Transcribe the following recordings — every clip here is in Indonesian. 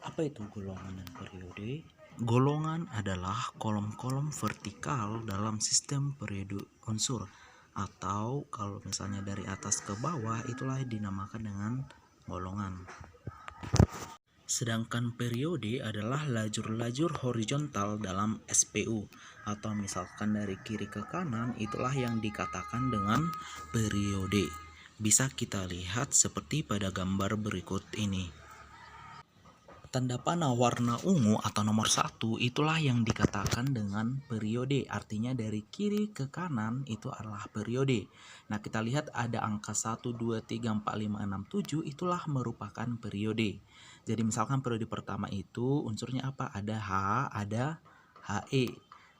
Apa itu golongan dan periode? Golongan adalah kolom-kolom vertikal dalam sistem periode unsur, atau kalau misalnya dari atas ke bawah itulah dinamakan dengan golongan. Sedangkan periode adalah lajur-lajur horizontal dalam SPU, atau misalkan dari kiri ke kanan itulah yang dikatakan dengan periode. Bisa kita lihat seperti pada gambar berikut ini. Tanda panah warna ungu atau nomor 1 itulah yang dikatakan dengan periode. Artinya dari kiri ke kanan itu adalah periode. Nah, kita lihat ada angka 1, 2, 3, 4, 5, 6, 7 itulah merupakan periode. Jadi misalkan periode pertama itu unsurnya apa? Ada H, ada HE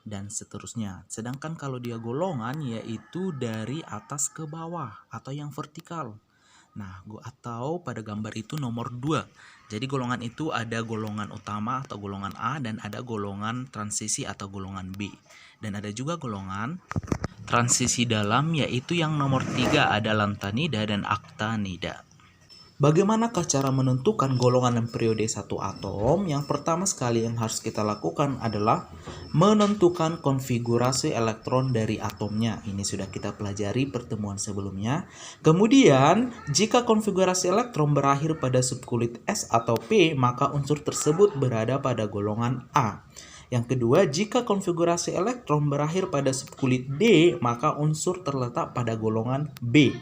dan seterusnya. Sedangkan kalau dia golongan yaitu dari atas ke bawah atau yang vertikal. Nah, atau pada gambar itu nomor 2. Jadi golongan itu ada golongan utama atau golongan A dan ada golongan transisi atau golongan B. Dan ada juga golongan transisi dalam yaitu yang nomor 3 ada lantanida dan aktinida. Bagaimanakah cara menentukan golongan dan periode satu atom? Yang pertama sekali yang harus kita lakukan adalah menentukan konfigurasi elektron dari atomnya. Ini sudah kita pelajari pertemuan sebelumnya. Kemudian, jika konfigurasi elektron berakhir pada subkulit S atau P, maka unsur tersebut berada pada golongan A. Yang kedua, jika konfigurasi elektron berakhir pada subkulit D, maka unsur terletak pada golongan B.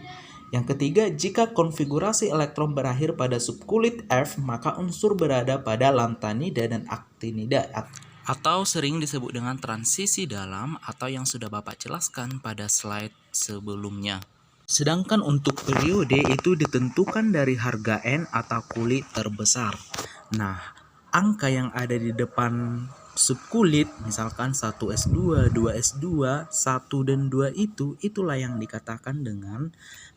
Yang ketiga, jika konfigurasi elektron berakhir pada subkulit F, maka unsur berada pada lantanida dan aktinida, atau sering disebut dengan transisi dalam atau yang sudah Bapak jelaskan pada slide sebelumnya. Sedangkan untuk periode itu ditentukan dari harga N atau kulit terbesar. Nah, angka yang ada di depan subkulit, misalkan 1S2, 2S2, 1 dan 2 itulah yang dikatakan dengan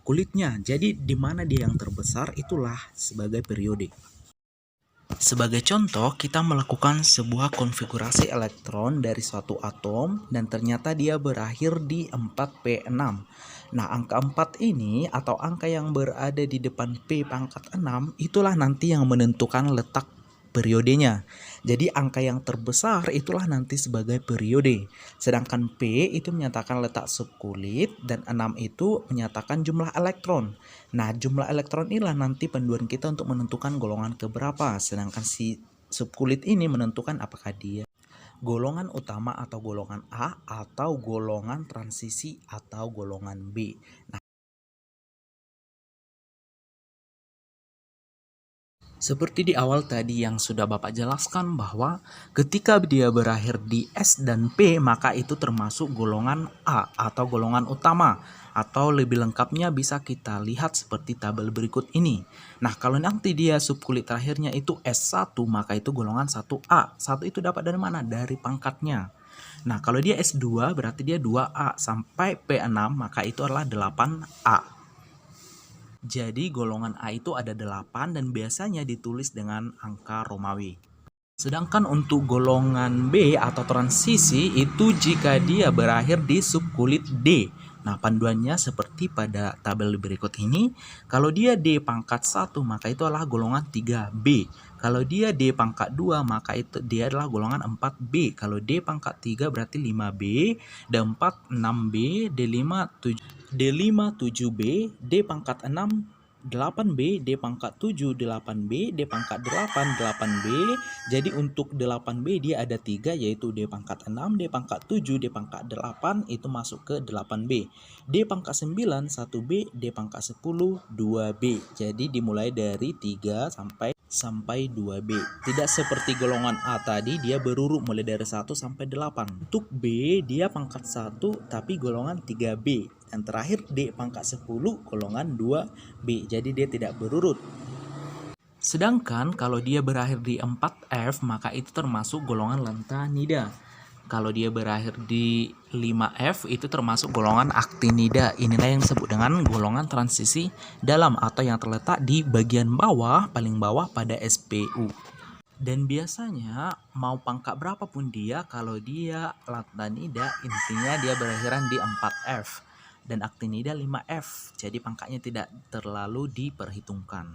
kulitnya. Jadi di mana dia yang terbesar itulah sebagai periode. Sebagai contoh, kita melakukan sebuah konfigurasi elektron dari suatu atom dan ternyata dia berakhir di 4P6. Nah, angka 4 ini atau angka yang berada di depan P pangkat 6 itulah nanti yang menentukan letak periodenya. Jadi angka yang terbesar itulah nanti sebagai periode. Sedangkan P itu menyatakan letak subkulit dan 6 itu menyatakan jumlah elektron. Nah, jumlah elektron inilah nanti panduan kita untuk menentukan golongan keberapa. Sedangkan si subkulit ini menentukan apakah dia golongan utama atau golongan A atau golongan transisi atau golongan B. Nah, seperti di awal tadi yang sudah Bapak jelaskan bahwa ketika dia berakhir di S dan P maka itu termasuk golongan A atau golongan utama, atau lebih lengkapnya bisa kita lihat seperti tabel berikut ini. Nah, kalau nanti dia subkulit terakhirnya itu S1 maka itu golongan 1A. 1 itu dapat dari mana? Dari pangkatnya. Nah, kalau dia S2 berarti dia 2A sampai P6 maka itu adalah 8A. Jadi golongan A itu ada 8 dan biasanya ditulis dengan angka Romawi. Sedangkan untuk golongan B atau transisi itu jika dia berakhir di subkulit D. Nah, panduannya seperti pada tabel berikut ini. Kalau dia D pangkat 1 maka itu adalah golongan 3B. Kalau dia D pangkat 2 maka itu dia adalah golongan 4B. Kalau D pangkat 3 berarti 5B, D4 6B, D5 7B, D pangkat 6 8B, D pangkat 7 8B, D pangkat 8 8B. Jadi untuk 8B dia ada 3 yaitu D pangkat 6, D pangkat 7, D pangkat 8 itu masuk ke 8B. D pangkat 9 1B, D pangkat 10 2B. Jadi dimulai dari 3 sampai 2B. Tidak seperti golongan A tadi dia berurut mulai dari 1 sampai 8. Untuk B dia pangkat 1 tapi golongan 3B. Dan terakhir D pangkat 10 golongan 2B. Jadi dia tidak berurut. Sedangkan kalau dia berakhir di 4F maka itu termasuk golongan lantanida. Kalau dia berakhir di 5F itu termasuk golongan aktinida. Inilah yang disebut dengan golongan transisi dalam atau yang terletak di bagian bawah, paling bawah pada SPU. Dan biasanya mau pangkat berapapun dia, kalau dia lantanida intinya dia berakhiran di 4F dan aktinida 5F. Jadi pangkatnya tidak terlalu diperhitungkan.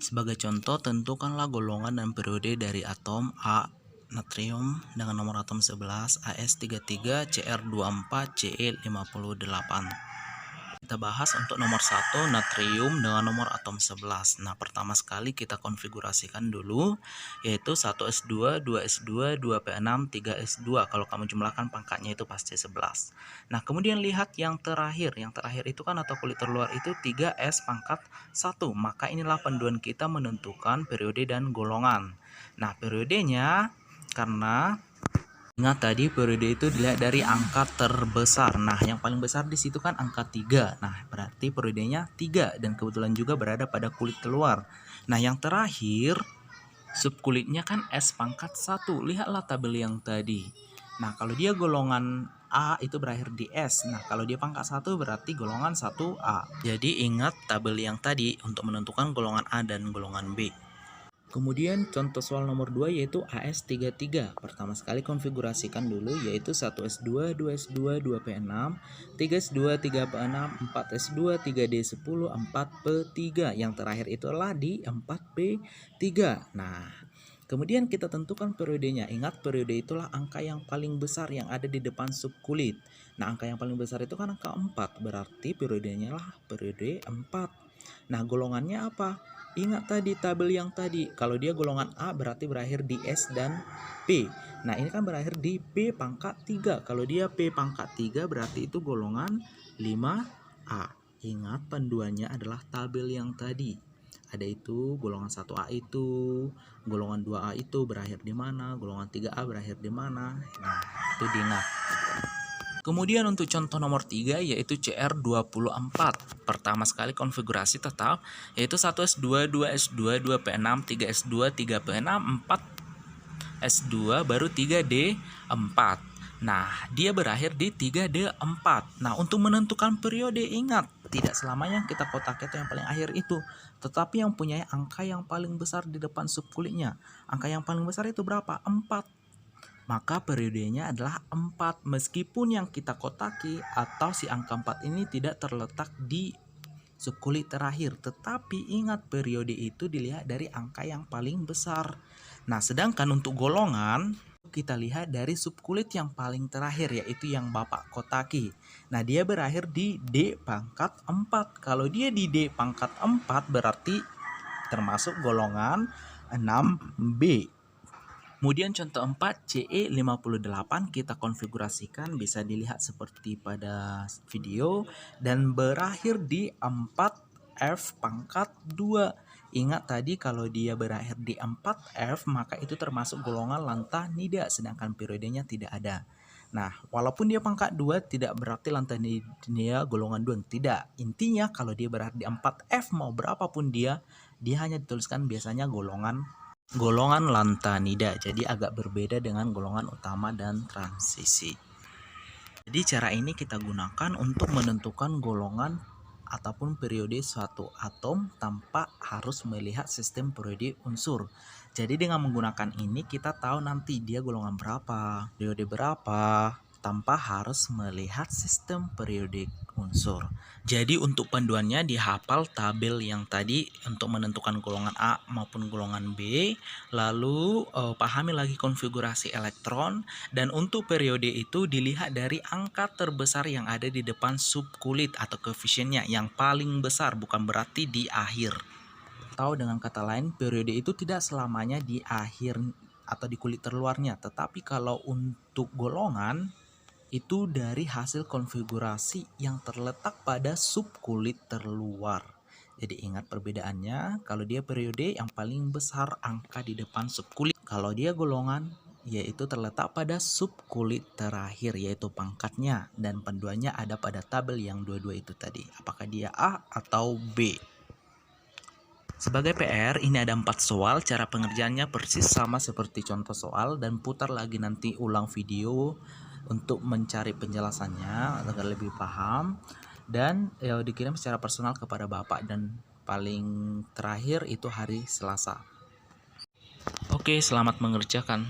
Sebagai contoh, tentukanlah golongan dan periode dari atom A natrium dengan nomor atom 11, AS33, Cr24, Ce58. Kita bahas untuk nomor 1 natrium dengan nomor atom 11. Nah, pertama sekali kita konfigurasikan dulu, yaitu 1s2, 2s2, 2p6, 3s2. Kalau kamu jumlahkan pangkatnya itu pasti 11. Nah, kemudian lihat yang terakhir. Yang terakhir itu kan atau kulit terluar itu 3s pangkat 1. Maka inilah panduan kita menentukan periode dan golongan. Nah, periodenya karena ingat tadi periode itu dilihat dari angka terbesar. Nah, yang paling besar di situ kan angka 3. Nah, berarti periodenya 3 dan kebetulan juga berada pada kulit keluar. Nah, yang terakhir subkulitnya kan S pangkat 1. Lihatlah tabel yang tadi. Nah, kalau dia golongan A itu berakhir di S. Nah, kalau dia pangkat 1 berarti golongan 1A. Jadi ingat tabel yang tadi untuk menentukan golongan A dan golongan B. Kemudian contoh soal nomor 2 yaitu AS33. Pertama sekali konfigurasikan dulu yaitu 1S2, 2S2, 2P6, 3S2, 3P6, 4S2, 3D10, 4P3. Yang terakhir itulah di 4P3. Nah, kemudian kita tentukan periodenya. Ingat periode itulah angka yang paling besar yang ada di depan subkulit. Nah, angka yang paling besar itu kan angka 4. Berarti periodenya lah periode 4. Nah, golongannya apa? Ingat tadi tabel yang tadi, kalau dia golongan A berarti berakhir di S dan P. Nah, ini kan berakhir di P pangkat 3. Kalau dia P pangkat 3 berarti itu golongan 5A. Ingat panduannya adalah tabel yang tadi. Ada itu golongan 1A itu, golongan 2A itu berakhir di mana, golongan 3A berakhir di mana. Nah, itu diingat. Kemudian untuk contoh nomor 3 yaitu Cr24. Pertama sekali konfigurasi tetap yaitu 1S2, 2S2, 2P6, 3S2, 3P6, 4S2 baru 3D4. Nah, dia berakhir di 3D4. Nah, untuk menentukan periode ingat, tidak selamanya kita kotak itu yang paling akhir itu, tetapi yang punya angka yang paling besar di depan subkulitnya. Angka yang paling besar itu berapa? 4. Maka periodenya adalah 4 meskipun yang kita kotaki atau si angka 4 ini tidak terletak di subkulit terakhir, tetapi ingat periode itu dilihat dari angka yang paling besar. Nah, sedangkan untuk golongan kita lihat dari subkulit yang paling terakhir yaitu yang Bapak kotaki. Nah, dia berakhir di D pangkat 4. Kalau dia di D pangkat 4 berarti termasuk golongan 6B. Kemudian contoh 4 CE58 kita konfigurasikan bisa dilihat seperti pada video dan berakhir di 4F pangkat 2. Ingat tadi kalau dia berakhir di 4F maka itu termasuk golongan lantanida sedangkan periodenya tidak ada. Nah, walaupun dia pangkat 2 tidak berarti lantanida golongan 2. Tidak. Intinya kalau dia berakhir di 4F mau berapapun dia hanya dituliskan biasanya golongan lantanida, jadi agak berbeda dengan golongan utama dan transisi. Jadi cara ini kita gunakan untuk menentukan golongan ataupun periode suatu atom tanpa harus melihat sistem periode unsur. Jadi dengan menggunakan ini kita tahu nanti dia golongan berapa, periode berapa, tanpa harus melihat sistem periodik unsur. Jadi untuk panduannya dihafal tabel yang tadi untuk menentukan golongan A maupun golongan B, lalu pahami lagi konfigurasi elektron, dan untuk periode itu dilihat dari angka terbesar yang ada di depan subkulit atau koefisiennya yang paling besar, bukan berarti di akhir. Atau dengan kata lain, periode itu tidak selamanya di akhir atau di kulit terluarnya, tetapi kalau untuk golongan itu dari hasil konfigurasi yang terletak pada subkulit terluar. Jadi ingat perbedaannya, kalau dia periode yang paling besar angka di depan subkulit. Kalau dia golongan yaitu terletak pada subkulit terakhir yaitu pangkatnya, dan panduannya ada pada tabel yang dua-dua itu tadi. Apakah dia A atau B? Sebagai PR, ini ada 4 soal, cara pengerjaannya persis sama seperti contoh soal, dan putar lagi nanti ulang video untuk mencari penjelasannya agar lebih paham, dan dikirim secara personal kepada Bapak, dan paling terakhir itu hari Selasa. Oke, selamat mengerjakan.